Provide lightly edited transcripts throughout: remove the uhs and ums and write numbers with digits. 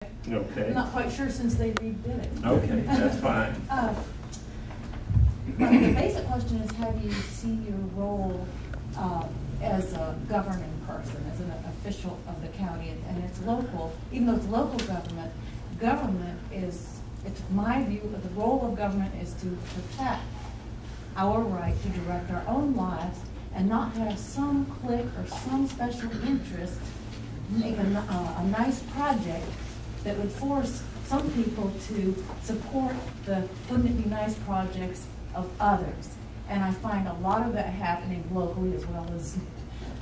Okay. I'm not quite sure since they redid it. Okay, that's fine. The basic question is, how do you see your role as a governing person, as an official of the county? And it's local, even though it's local government, it's my view that the role of government is to protect our right to direct our own lives and not have some clique or some special interest make a nice project that would force some people to support the wouldn't it be nice projects of others. And I find a lot of that happening locally as well as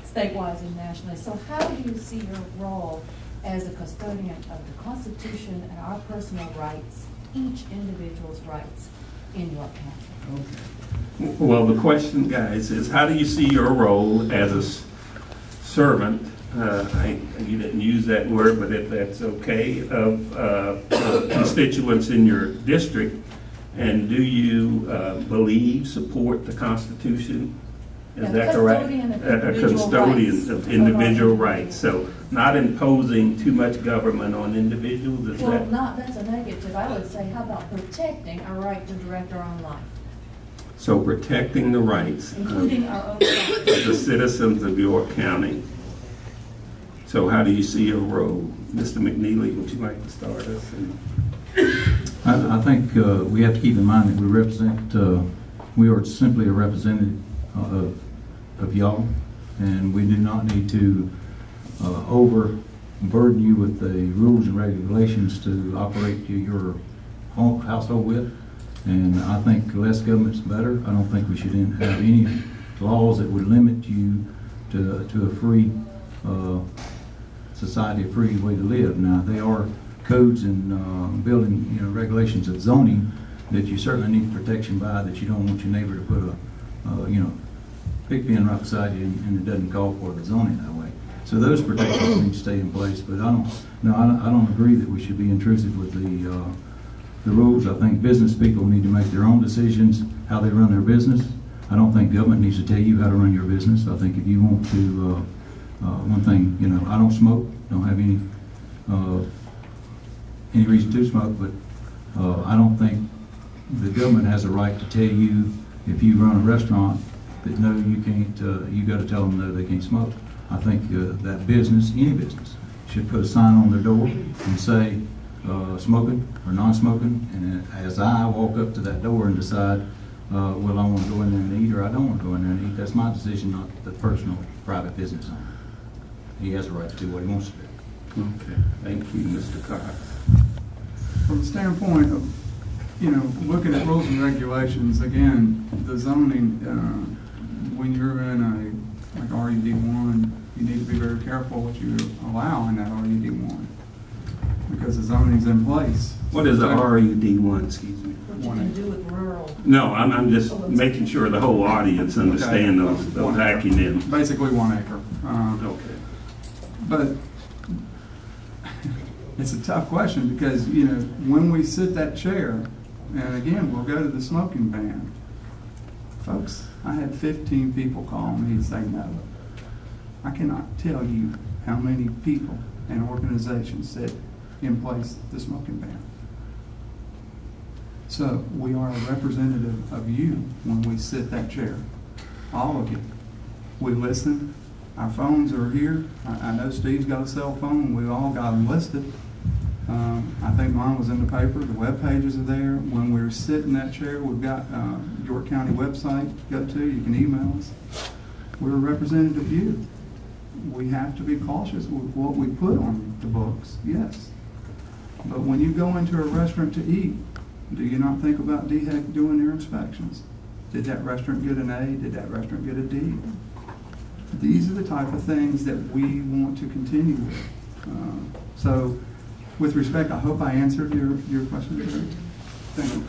statewide and nationally. So how do you see your role as a custodian of the Constitution and our personal rights, each individual's rights in York County? Okay. Well, the question, guys, is how do you see your role as a servant? You didn't use that word, but if that's okay, of constituents in your district, and do you believe, support the Constitution? Is that correct? A custodian of individual rights. So not imposing too much government on individuals. Is well, that's a negative. I would say, how about protecting our right to direct our own life? So protecting the rights, including our own of the citizens of York County. So how do you see your role? Mr. McNeely, would you like to start us? I think we have to keep in mind that we represent, we are simply a representative of y'all, and we do not need to overburden you with the rules and regulations to operate your household with. And I think less government's better. I don't think we should have any laws that would limit you to a free society, a free way to live. Now, they are codes and building, regulations of zoning that you certainly need protection by, that you don't want your neighbor to put a, pig pen right beside you and it doesn't call for the zoning that way. So those protections need to stay in place. But I don't agree that we should be intrusive with the rules. I think business people need to make their own decisions how they run their business. I don't think government needs to tell you how to run your business. I think if you want to, one thing, I don't smoke, don't have any reason to smoke, but I don't think the government has a right to tell you if you run a restaurant that no, you can't, you got to tell them no, they can't smoke. I think that business, any business, should put a sign on their door and say smoking or non-smoking, and as I walk up to that door and decide, well, I want to go in there and eat or I don't want to go in there and eat, that's my decision, not the personal, private business owner. He has a right to do what he wants to do. Okay, thank you, Mr. Cox. From the standpoint of, looking at rules and regulations, again, the zoning, when you're in like RUD1, you need to be very careful what you allow in that RUD1 because the zoning's in place. What is a RUD1, excuse me? What you can do with rural. No, I'm just making sure the whole audience understand those acronyms. Basically 1 acre. Okay. But it's a tough question because, when we sit that chair, and again, we'll go to the smoking ban. Folks, I had 15 people call me and say no. I cannot tell you how many people and organizations set in place the smoking ban. So we are a representative of you when we sit that chair, all of you. We listen. Our phones are here. I know Steve's got a cell phone. We've all got them listed. I think mine was in the paper. The web pages are there. When we're sitting in that chair, we've got York County website to go to. You can email us. We're a representative of you. We have to be cautious with what we put on the books, yes. But when you go into a restaurant to eat, do you not think about DHEC doing their inspections? Did that restaurant get an A? Did that restaurant get a D? These are the type of things that we want to continue with. So, with respect, I hope I answered your question. Thank you.